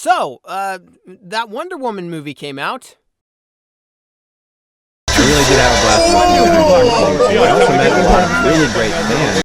So, that Wonder Woman movie came out. I really did have a blast with you. I also met a lot of really great fans.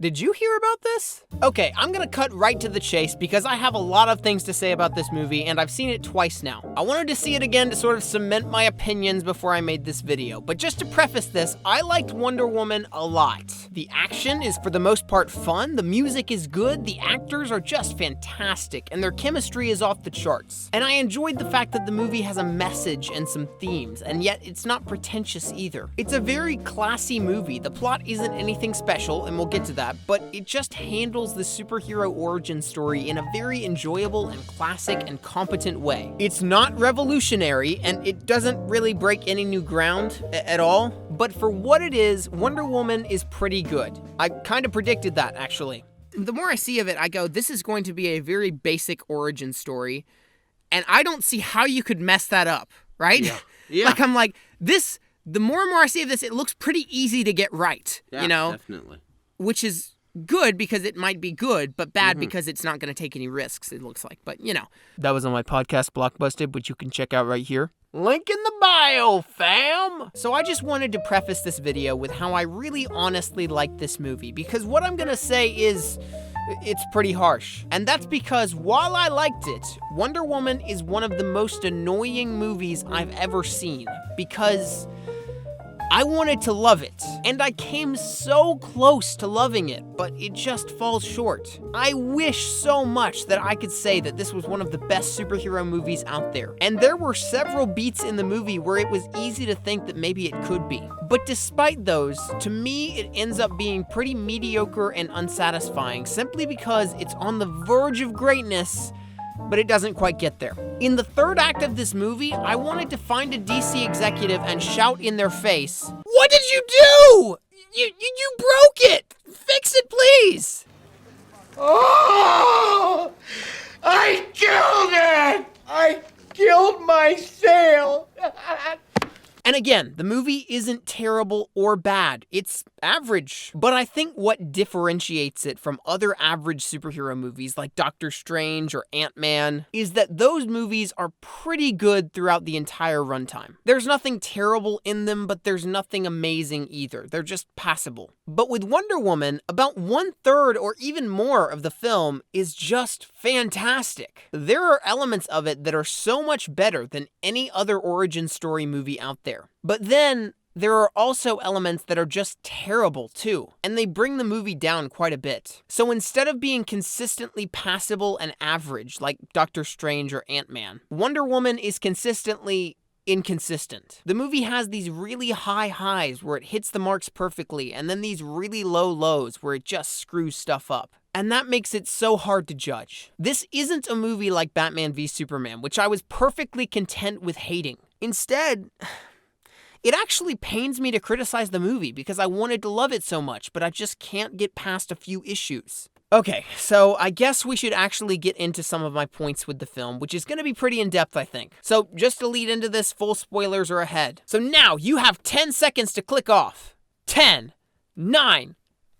Did you hear about this? Okay, I'm gonna cut right to the chase because I have a lot of things to say about this movie and I've seen it twice now. I wanted to see it again to sort of cement my opinions before I made this video, but just to preface this, I liked Wonder Woman a lot. The action is for the most part fun, the music is good, the actors are just fantastic, and their chemistry is off the charts. And I enjoyed the fact that the movie has a message and some themes, and yet it's not pretentious either. It's a very classy movie. The plot isn't anything special, and we'll get to that, but it just handles the superhero origin story in a very enjoyable and classic and competent way. It's not revolutionary, and it doesn't really break any new ground at all, but for what it is, Wonder Woman is pretty good. I kind of predicted that, actually. The more I see of it, I go, this is going to be a very basic origin story, and I don't see how you could mess that up, right? Yeah. Like, I'm like, this, the more and more I see of this, it looks pretty easy to get right, Yeah, you know? definitely. Which is good because it might be good, but bad because it's not going to take any risks, it looks like. But, you know. That was on my podcast, Blockbusted, which you can check out right here. Link in the bio, fam! So I just wanted to preface this video with how I really honestly like this movie, because what I'm going to say is, it's pretty harsh. And that's because while I liked it, Wonder Woman is one of the most annoying movies I've ever seen, because I wanted to love it, and I came so close to loving it, but it just falls short. I wish so much that I could say that this was one of the best superhero movies out there, and there were several beats in the movie where it was easy to think that maybe it could be. But despite those, to me, it ends up being pretty mediocre and unsatisfying, simply because it's on the verge of greatness, but it doesn't quite get there. In the third act of this movie, I wanted to find a DC executive and shout in their face, "What did you do? You broke it! Fix it, please!" Oh! I killed it! I killed my sale! And again, the movie isn't terrible or bad. It's average. But I think what differentiates it from other average superhero movies like Doctor Strange or Ant-Man is that those movies are pretty good throughout the entire runtime. There's nothing terrible in them, but there's nothing amazing either. They're just passable. But with Wonder Woman, about 1/3 or even more of the film is just fantastic. There are elements of it that are so much better than any other origin story movie out there. But then, there are also elements that are just terrible too, and they bring the movie down quite a bit. So instead of being consistently passable and average like Doctor Strange or Ant-Man, Wonder Woman is consistently inconsistent. The movie has these really high highs where it hits the marks perfectly, and then these really low lows where it just screws stuff up. And that makes it so hard to judge. This isn't a movie like Batman v Superman, which I was perfectly content with hating. Instead, it actually pains me to criticize the movie because I wanted to love it so much, but I just can't get past a few issues. Okay, so I guess we should actually get into some of my points with the film, which is going to be pretty in-depth, I think. So just to lead into this, full spoilers are ahead. So now you have 10 seconds to click off. 10, 9,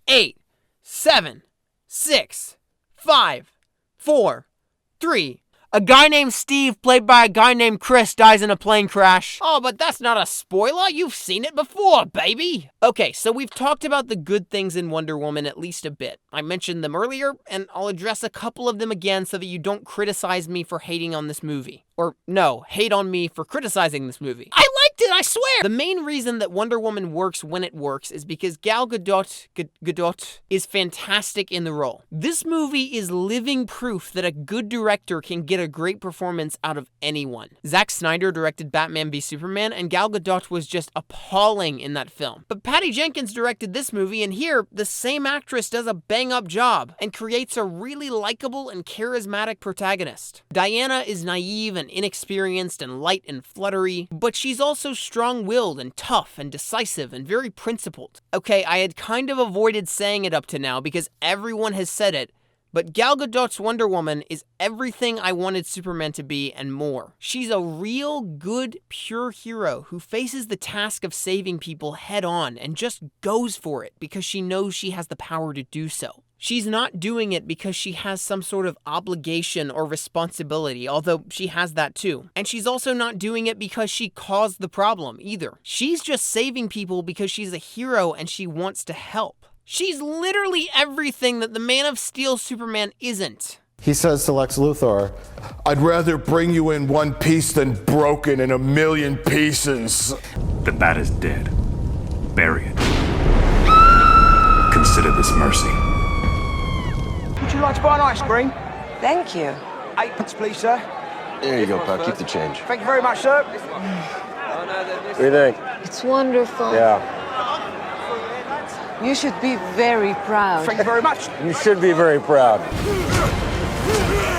8, 7, 6, 5, 4, 3. A guy named Steve, played by a guy named Chris, dies in a plane crash. Oh, but that's not a spoiler. You've seen it before, baby. Okay, so we've talked about the good things in Wonder Woman at least a bit. I mentioned them earlier, and I'll address a couple of them again so that you don't criticize me for hating on this movie. Or, no, hate on me for criticizing this movie. I liked it, I swear! The main reason that Wonder Woman works when it works is because Gal Gadot is fantastic in the role. This movie is living proof that a good director can get a great performance out of anyone. Zack Snyder directed Batman v Superman, and Gal Gadot was just appalling in that film. But Patty Jenkins directed this movie, and here, the same actress does a bang-up job and creates a really likable and charismatic protagonist. Diana is naive and inexperienced and light and fluttery, but she's also strong-willed and tough and decisive and very principled. Okay, I had kind of avoided saying it up to now because everyone has said it, but Gal Gadot's Wonder Woman is everything I wanted Superman to be and more. She's a real, good, pure hero who faces the task of saving people head on and just goes for it because she knows she has the power to do so. She's not doing it because she has some sort of obligation or responsibility, although she has that too. And she's also not doing it because she caused the problem either. She's just saving people because she's a hero and she wants to help. She's literally everything that the Man of Steel Superman isn't. He says to Lex Luthor, I'd rather bring you in one piece than broken in a million pieces. The bat is dead. Bury it. Consider this mercy. Would you like to buy an ice cream? Thank you. 8 please, sir. there you go, pal, keep the change. Thank you very much, sir. What do you think? It's wonderful. Yeah, You should be very proud. Thank you very much. you should be very proud.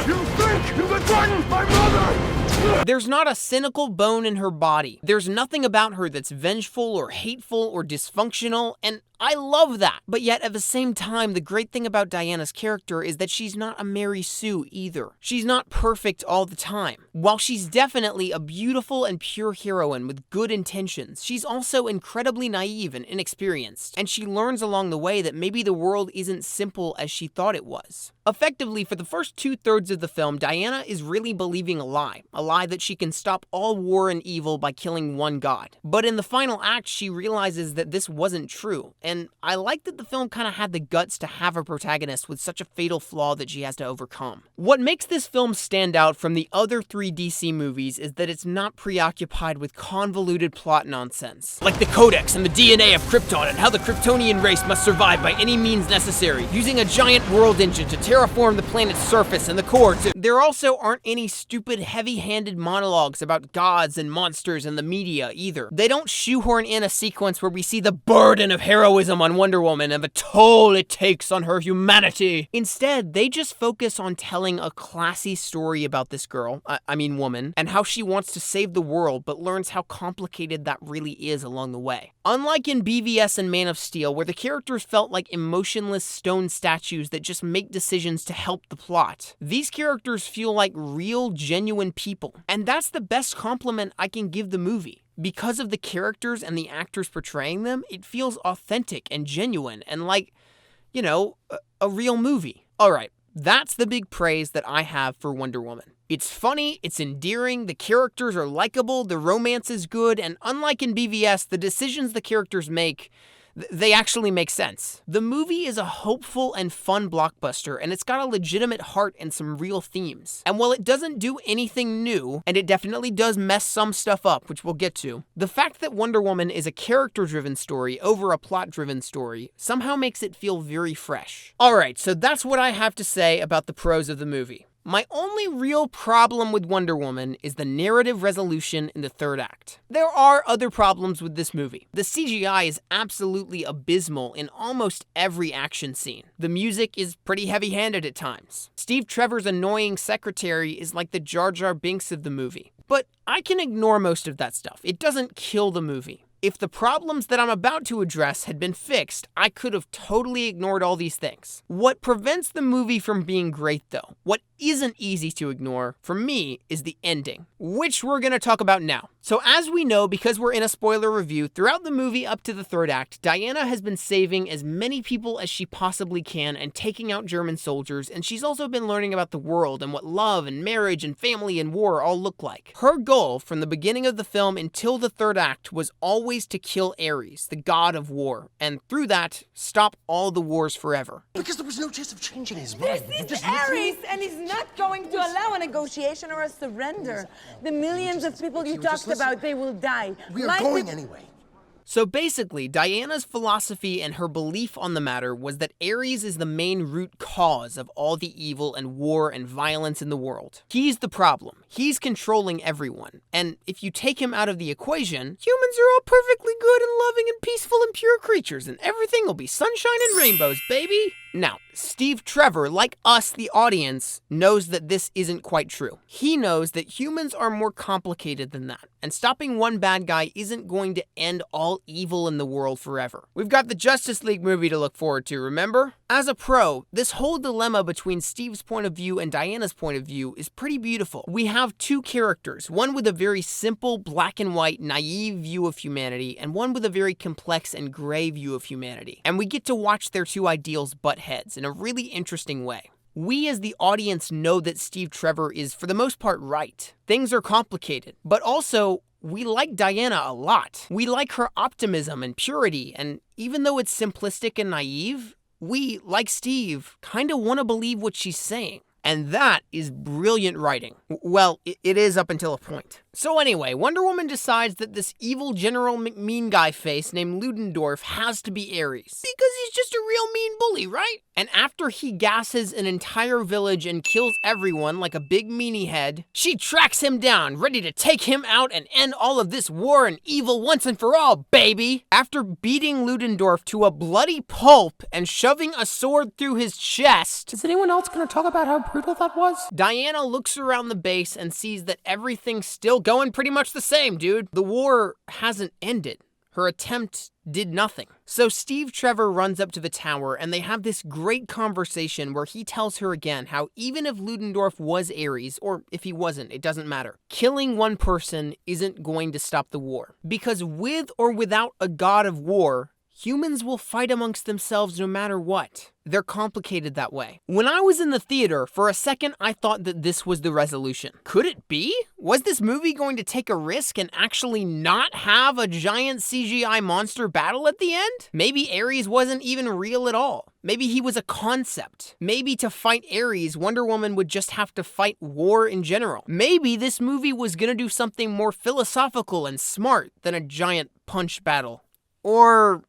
You think you can threaten my mother? There's not a cynical bone in her body. There's nothing about her that's vengeful or hateful or dysfunctional, and I love that. But yet, at the same time, the great thing about Diana's character is that she's not a Mary Sue either. She's not perfect all the time. While she's definitely a beautiful and pure heroine with good intentions, she's also incredibly naive and inexperienced, and she learns along the way that maybe the world isn't simple as she thought it was. Effectively, for the first 2/3 of the film, Diana is really believing a lie that she can stop all war and evil by killing one god. But in the final act, she realizes that this wasn't true, and I like that the film kind of had the guts to have a protagonist with such a fatal flaw that she has to overcome. What makes this film stand out from the other 3 DC movies is that it's not preoccupied with convoluted plot nonsense, like the Codex and the DNA of Krypton and how the Kryptonian race must survive by any means necessary, using a giant world engine to terraform the planet's surface and the core. There also aren't any stupid, heavy-handed monologues about gods and monsters and the media either. They don't shoehorn in a sequence where we see the burden of heroism on Wonder Woman and the toll it takes on her humanity. Instead, they just focus on telling a classy story about this girl, woman, and how she wants to save the world but learns how complicated that really is along the way. Unlike in BVS and Man of Steel, where the characters felt like emotionless stone statues that just make decisions to help the plot, these characters feel like real, genuine people. And that's the best compliment I can give the movie. Because of the characters and the actors portraying them, it feels authentic and genuine and like, a real movie. Alright, that's the big praise that I have for Wonder Woman. It's funny, it's endearing, the characters are likable, the romance is good, and unlike in BVS, the decisions the characters make, they actually make sense. The movie is a hopeful and fun blockbuster, and it's got a legitimate heart and some real themes. And while it doesn't do anything new, and it definitely does mess some stuff up, which we'll get to, the fact that Wonder Woman is a character-driven story over a plot-driven story somehow makes it feel very fresh. Alright, so that's what I have to say about the pros of the movie. My only real problem with Wonder Woman is the narrative resolution in the 3rd act. There are other problems with this movie. The CGI is absolutely abysmal in almost every action scene. The music is pretty heavy-handed at times. Steve Trevor's annoying secretary is like the Jar Jar Binks of the movie. But I can ignore most of that stuff. It doesn't kill the movie. If the problems that I'm about to address had been fixed, I could have totally ignored all these things. What prevents the movie from being great, though, what isn't easy to ignore, for me, is the ending, which we're going to talk about now. So as we know, because we're in a spoiler review, throughout the movie up to the 3rd act, Diana has been saving as many people as she possibly can and taking out German soldiers, and she's also been learning about the world and what love and marriage and family and war all look like. Her goal from the beginning of the film until the 3rd act was always to kill Ares, the god of war, and through that, stop all the wars forever. Because there was no chance of changing his mind. This is Ares, and he's not going to allow a negotiation or a surrender. The millions of people you talked about, they will die. We are going anyway. So basically, Diana's philosophy and her belief on the matter was that Ares is the main root cause of all the evil and war and violence in the world. He's the problem. He's controlling everyone. And if you take him out of the equation, humans are all perfectly good and loving and peaceful and pure creatures, and everything will be sunshine and rainbows, baby. Now, Steve Trevor, like us, the audience, knows that this isn't quite true. He knows that humans are more complicated than that, and stopping one bad guy isn't going to end all evil in the world forever. We've got the Justice League movie to look forward to, remember? As a pro, this whole dilemma between Steve's point of view and Diana's point of view is pretty beautiful. We have 2 characters, one with a very simple, black and white, naive view of humanity, and one with a very complex and gray gray view of humanity, and we get to watch their two ideals butt heads in a really interesting way. We as the audience know that Steve Trevor is, for the most part, right. Things are complicated, but also, we like Diana a lot. We like her optimism and purity, and even though it's simplistic and naive, we, like Steve, kinda wanna believe what she's saying. And that is brilliant writing. Well, it is up until a point. So anyway, Wonder Woman decides that this evil General McMean guy face named Ludendorff has to be Ares. Because he's just a real mean bully, right? And after he gasses an entire village and kills everyone like a big meanie head, she tracks him down, ready to take him out and end all of this war and evil once and for all, baby! After beating Ludendorff to a bloody pulp and shoving a sword through his chest... Is anyone else going to talk about how brutal that was? Diana looks around the base and sees that everything's still going pretty much the same, dude. The war hasn't ended. Her attempt did nothing. So Steve Trevor runs up to the tower and they have this great conversation where he tells her again how even if Ludendorff was Ares, or if he wasn't, it doesn't matter, killing one person isn't going to stop the war. Because with or without a god of war, humans will fight amongst themselves no matter what. They're complicated that way. When I was in the theater, for a second, I thought that this was the resolution. Could it be? Was this movie going to take a risk and actually not have a giant CGI monster battle at the end? Maybe Ares wasn't even real at all. Maybe he was a concept. Maybe to fight Ares, Wonder Woman would just have to fight war in general. Maybe this movie was gonna do something more philosophical and smart than a giant punch battle. Or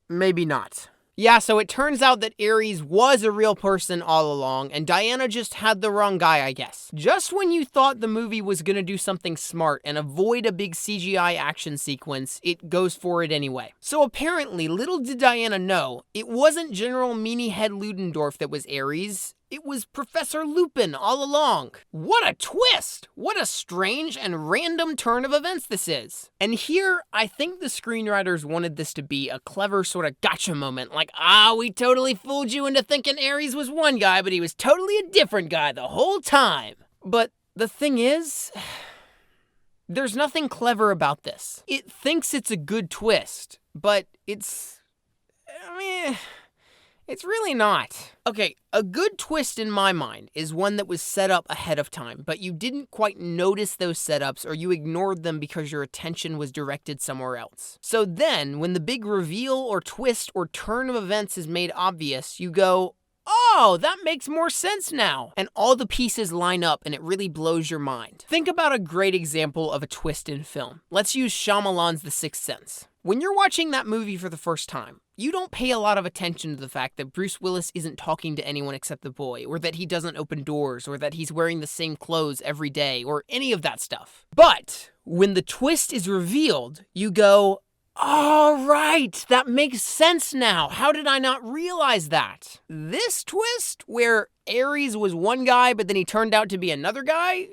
maybe not. Yeah, so it turns out that Ares was a real person all along, and Diana just had the wrong guy, I guess. Just when you thought the movie was gonna do something smart and avoid a big CGI action sequence, it goes for it anyway. So apparently, little did Diana know, it wasn't General Meanie Head Ludendorff that was Ares. It was Professor Lupin all along. What a twist! What a strange and random turn of events this is. And here, I think the screenwriters wanted this to be a clever sort of gotcha moment, like, we totally fooled you into thinking Ares was one guy, but he was totally a different guy the whole time. But the thing is, there's nothing clever about this. It thinks it's a good twist, but it's really not. Okay, a good twist in my mind is one that was set up ahead of time, but you didn't quite notice those setups or you ignored them because your attention was directed somewhere else. So then, when the big reveal or twist or turn of events is made obvious, you go, oh, that makes more sense now. And all the pieces line up and it really blows your mind. Think about a great example of a twist in film. Let's use Shyamalan's The Sixth Sense. When you're watching that movie for the first time, you don't pay a lot of attention to the fact that Bruce Willis isn't talking to anyone except the boy, or that he doesn't open doors, or that he's wearing the same clothes every day, or any of that stuff. But when the twist is revealed, you go, all right, that makes sense now. How did I not realize that? This twist, where Ares was one guy, but then he turned out to be another guy,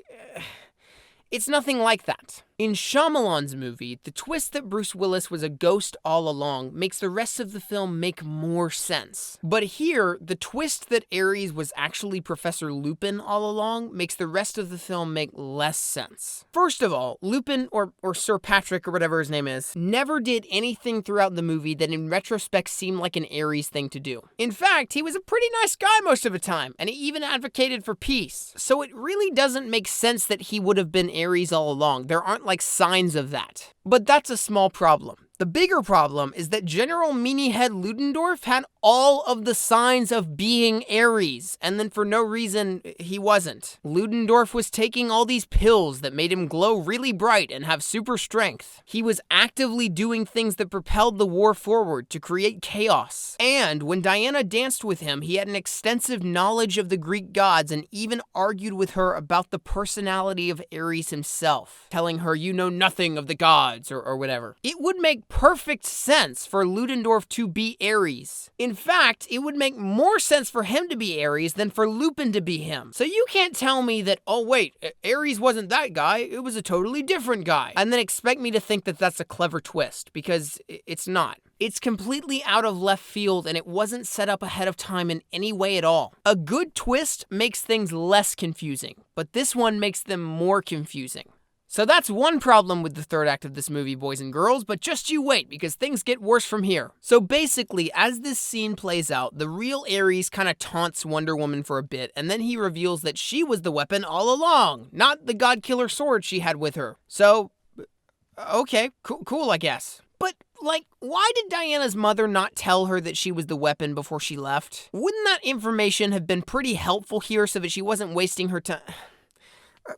it's nothing like that. In Shyamalan's movie, the twist that Bruce Willis was a ghost all along makes the rest of the film make more sense. But here, the twist that Ares was actually Professor Lupin all along makes the rest of the film make less sense. First of all, Lupin, or Sir Patrick, or whatever his name is, never did anything throughout the movie that in retrospect seemed like an Ares thing to do. In fact, he was a pretty nice guy most of the time, and he even advocated for peace. So it really doesn't make sense that he would have been Ares all along. There aren't like signs of that. But that's a small problem. The bigger problem is that General Meanie Head Ludendorff had all of the signs of being Ares, and then for no reason, he wasn't. Ludendorff was taking all these pills that made him glow really bright and have super strength. He was actively doing things that propelled the war forward to create chaos. And when Diana danced with him, he had an extensive knowledge of the Greek gods and even argued with her about the personality of Ares himself, telling her, you know nothing of the gods, or whatever. It would make perfect sense for Ludendorff to be Ares. In fact, it would make more sense for him to be Ares than for Lupin to be him. So you can't tell me that, oh wait, Ares wasn't that guy, it was a totally different guy, and then expect me to think that that's a clever twist, because it's not. It's completely out of left field and it wasn't set up ahead of time in any way at all. A good twist makes things less confusing, but this one makes them more confusing. So that's one problem with the third act of this movie, boys and girls, but just you wait, because things get worse from here. So basically, as this scene plays out, the real Ares kind of taunts Wonder Woman for a bit, and then he reveals that she was the weapon all along, not the God-Killer sword she had with her. So, okay, cool, I guess. But, like, why did Diana's mother not tell her that she was the weapon before she left? Wouldn't that information have been pretty helpful here so that she wasn't wasting her time?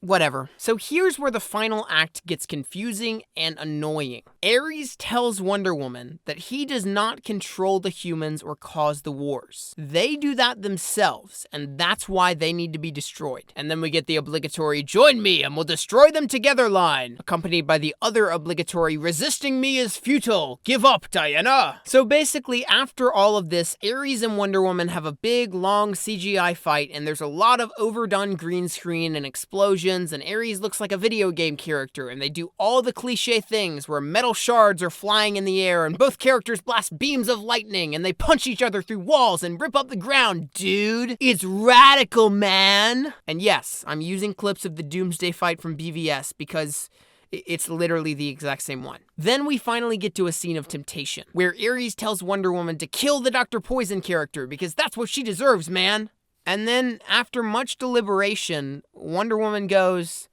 Whatever. So here's where the final act gets confusing and annoying. Ares tells Wonder Woman that he does not control the humans or cause the wars. They do that themselves, and that's why they need to be destroyed. And then we get the obligatory "join me and we'll destroy them together" line, accompanied by the other obligatory "resisting me is futile, give up, Diana." So basically, after all of this, Ares and Wonder Woman have a big, long CGI fight, and there's a lot of overdone green screen and explosions, and Ares looks like a video game character, and they do all the cliche things where metal shards are flying in the air and both characters blast beams of lightning and they punch each other through walls and rip up the ground. Dude, it's radical, man. And yes, I'm using clips of the Doomsday fight from BVS because it's literally the exact same one. Then we finally get to a scene of temptation where Ares tells Wonder Woman to kill the Dr. Poison character because that's what she deserves, man. And then, after much deliberation, Wonder Woman goes,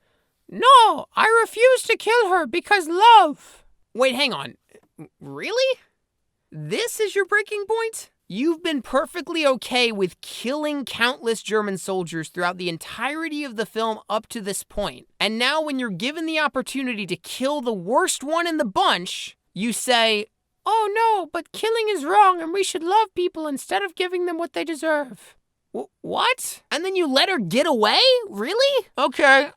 "No, I refuse to kill her because love." Wait, hang on. Really? This is your breaking point? You've been perfectly okay with killing countless German soldiers throughout the entirety of the film up to this point. And now when you're given the opportunity to kill the worst one in the bunch, you say, "Oh no, but killing is wrong and we should love people instead of giving them what they deserve." What? And then you let her get away? Really? Okay.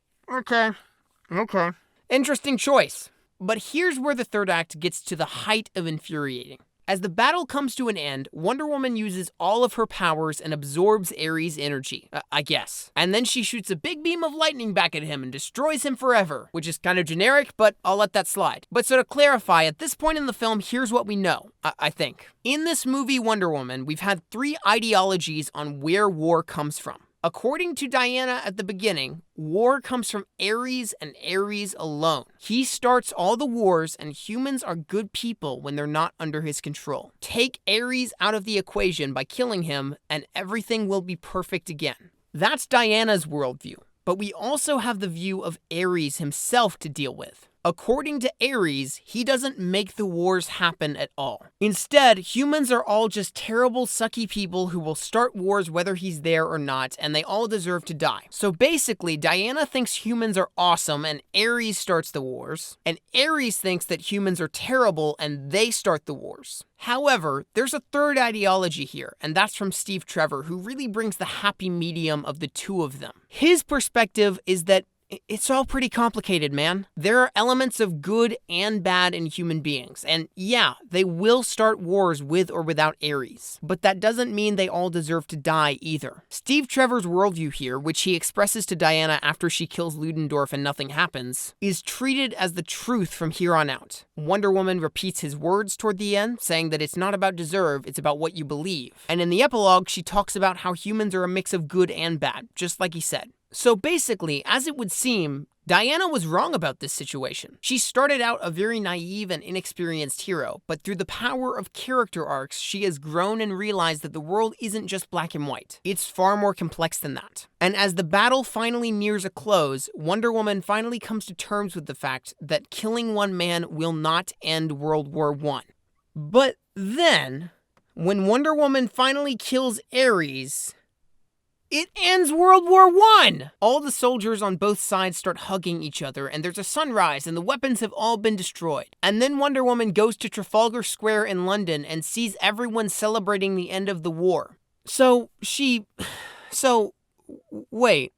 Interesting choice. But here's where the third act gets to the height of infuriating. As the battle comes to an end, Wonder Woman uses all of her powers and absorbs Ares' energy, I guess. And then she shoots a big beam of lightning back at him and destroys him forever, which is kind of generic, but I'll let that slide. But so to clarify, at this point in the film, here's what we know, I think. In this movie Wonder Woman, we've had 3 ideologies on where war comes from. According to Diana at the beginning, war comes from Ares and Ares alone. He starts all the wars, and humans are good people when they're not under his control. Take Ares out of the equation by killing him, and everything will be perfect again. That's Diana's worldview. But we also have the view of Ares himself to deal with. According to Ares, he doesn't make the wars happen at all. Instead, humans are all just terrible, sucky people who will start wars whether he's there or not, and they all deserve to die. So basically, Diana thinks humans are awesome and Ares starts the wars, and Ares thinks that humans are terrible and they start the wars. However, there's a third ideology here, and that's from Steve Trevor, who really brings the happy medium of the two of them. His perspective is that it's all pretty complicated, man. There are elements of good and bad in human beings, and yeah, they will start wars with or without Ares, but that doesn't mean they all deserve to die either. Steve Trevor's worldview here, which he expresses to Diana after she kills Ludendorff and nothing happens, is treated as the truth from here on out. Wonder Woman repeats his words toward the end, saying that it's not about deserve, it's about what you believe. And in the epilogue, she talks about how humans are a mix of good and bad, just like he said. So basically, as it would seem, Diana was wrong about this situation. She started out a very naive and inexperienced hero, but through the power of character arcs, she has grown and realized that the world isn't just black and white. It's far more complex than that. And as the battle finally nears a close, Wonder Woman finally comes to terms with the fact that killing one man will not end World War I. But then, when Wonder Woman finally kills Ares, it ends World War I! All the soldiers on both sides start hugging each other, and there's a sunrise, and the weapons have all been destroyed. And then Wonder Woman goes to Trafalgar Square in London and sees everyone celebrating the end of the war. Wait.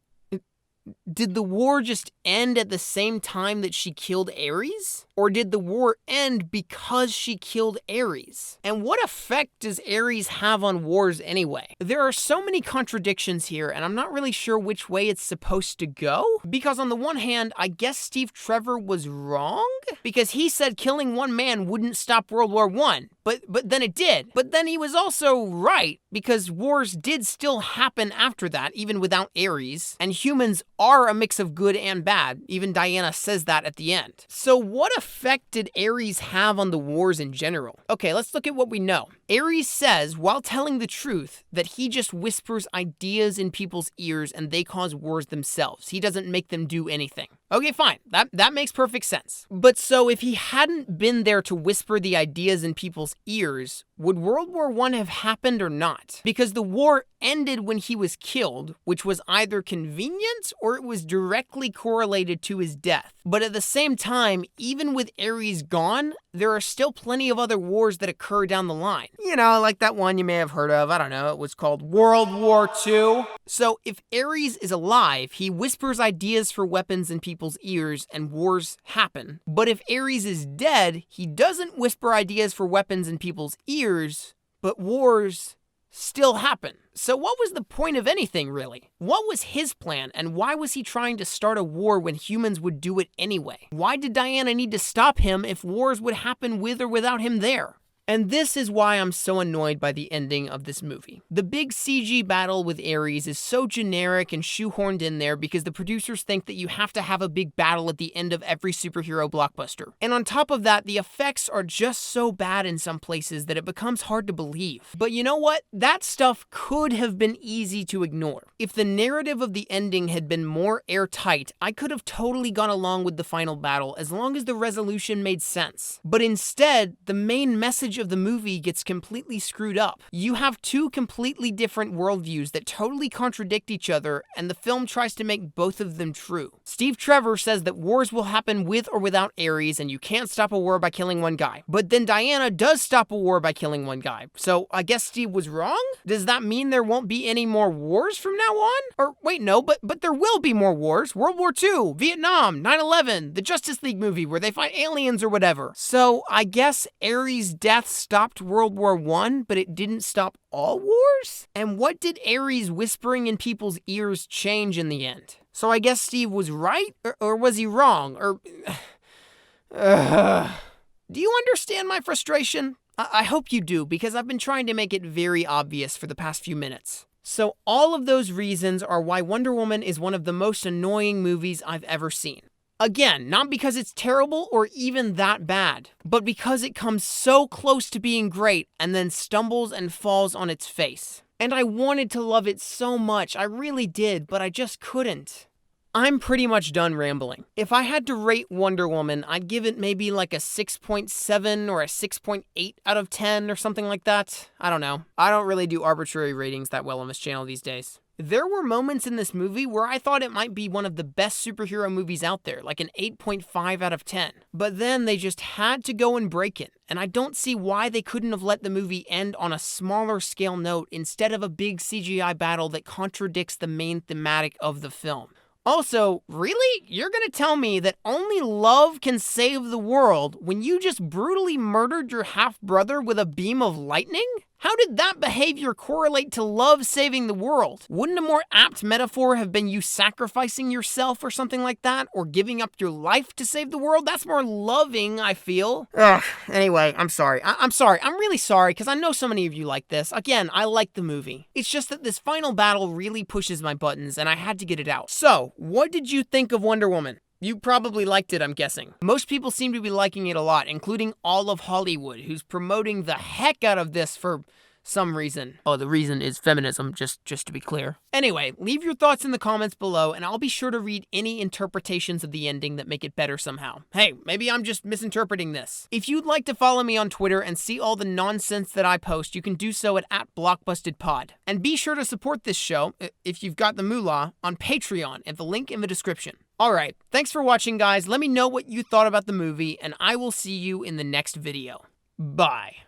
Did the war just end at the same time that she killed Ares? Or did the war end because she killed Ares? And what effect does Ares have on wars anyway? There are so many contradictions here, and I'm not really sure which way it's supposed to go. Because on the one hand, I guess Steve Trevor was wrong? Because he said killing one man wouldn't stop World War I. But then it did. But then he was also right. because wars did still happen after that, even without Ares, and humans are a mix of good and bad. Even Diana says that at the end. So what effect did Ares have on the wars in general? Okay, let's look at what we know. Ares says, while telling the truth, that he just whispers ideas in people's ears and they cause wars themselves. He doesn't make them do anything. Okay, fine. That makes perfect sense. But so if he hadn't been there to whisper the ideas in people's ears, would World War I have happened or not? Because the war ended when he was killed, which was either convenient or it was directly correlated to his death. But at the same time, even with Ares gone, there are still plenty of other wars that occur down the line. You know, like that one you may have heard of, I don't know, it was called World War II. So if Ares is alive, he whispers ideas for weapons in people's ears and wars happen. But if Ares is dead, he doesn't whisper ideas for weapons in people's ears, but wars still happen. So what was the point of anything, really? What was his plan, and why was he trying to start a war when humans would do it anyway? Why did Diana need to stop him if wars would happen with or without him there? And this is why I'm so annoyed by the ending of this movie. The big CG battle with Ares is so generic and shoehorned in there because the producers think that you have to have a big battle at the end of every superhero blockbuster. And on top of that, the effects are just so bad in some places that it becomes hard to believe. But you know what? That stuff could have been easy to ignore. If the narrative of the ending had been more airtight, I could have totally gone along with the final battle as long as the resolution made sense. But instead, the main message of the movie gets completely screwed up. You have two completely different worldviews that totally contradict each other, and the film tries to make both of them true. Steve Trevor says that wars will happen with or without Ares, and you can't stop a war by killing one guy. But then Diana does stop a war by killing one guy. So I guess Steve was wrong? Does that mean there won't be any more wars from now on? Or wait, no, but there will be more wars. World War II, Vietnam, 9/11, the Justice League movie where they fight aliens or whatever. So I guess Ares' death stopped World War I, but it didn't stop all wars? And what did Ares whispering in people's ears change in the end? So I guess Steve was right? Or was he wrong? Or... Do you understand my frustration? I hope you do, because I've been trying to make it very obvious for the past few minutes. So all of those reasons are why Wonder Woman is one of the most annoying movies I've ever seen. Again, not because it's terrible or even that bad, but because it comes so close to being great and then stumbles and falls on its face. And I wanted to love it so much, I really did, but I just couldn't. I'm pretty much done rambling. If I had to rate Wonder Woman, I'd give it maybe like a 6.7 or a 6.8 out of 10 or something like that. I don't know. I don't really do arbitrary ratings that well on this channel these days. There were moments in this movie where I thought it might be one of the best superhero movies out there, like an 8.5 out of 10. But then they just had to go and break it, and I don't see why they couldn't have let the movie end on a smaller scale note instead of a big CGI battle that contradicts the main thematic of the film. Also, really? You're gonna tell me that only love can save the world when you just brutally murdered your half-brother with a beam of lightning? How did that behavior correlate to love saving the world? Wouldn't a more apt metaphor have been you sacrificing yourself or something like that? Or giving up your life to save the world? That's more loving, I feel. Ugh, anyway, I'm sorry. I'm sorry. I'm really sorry, because I know so many of you like this. Again, I like the movie. It's just that this final battle really pushes my buttons, and I had to get it out. So, what did you think of Wonder Woman? You probably liked it, I'm guessing. Most people seem to be liking it a lot, including all of Hollywood, who's promoting the heck out of this for some reason. Oh, the reason is feminism, just to be clear. Anyway, leave your thoughts in the comments below, and I'll be sure to read any interpretations of the ending that make it better somehow. Hey, maybe I'm just misinterpreting this. If you'd like to follow me on Twitter and see all the nonsense that I post, you can do so at @BlockbustedPod. And be sure to support this show, if you've got the moolah, on Patreon at the link in the description. Alright, thanks for watching, guys. Let me know what you thought about the movie, and I will see you in the next video. Bye.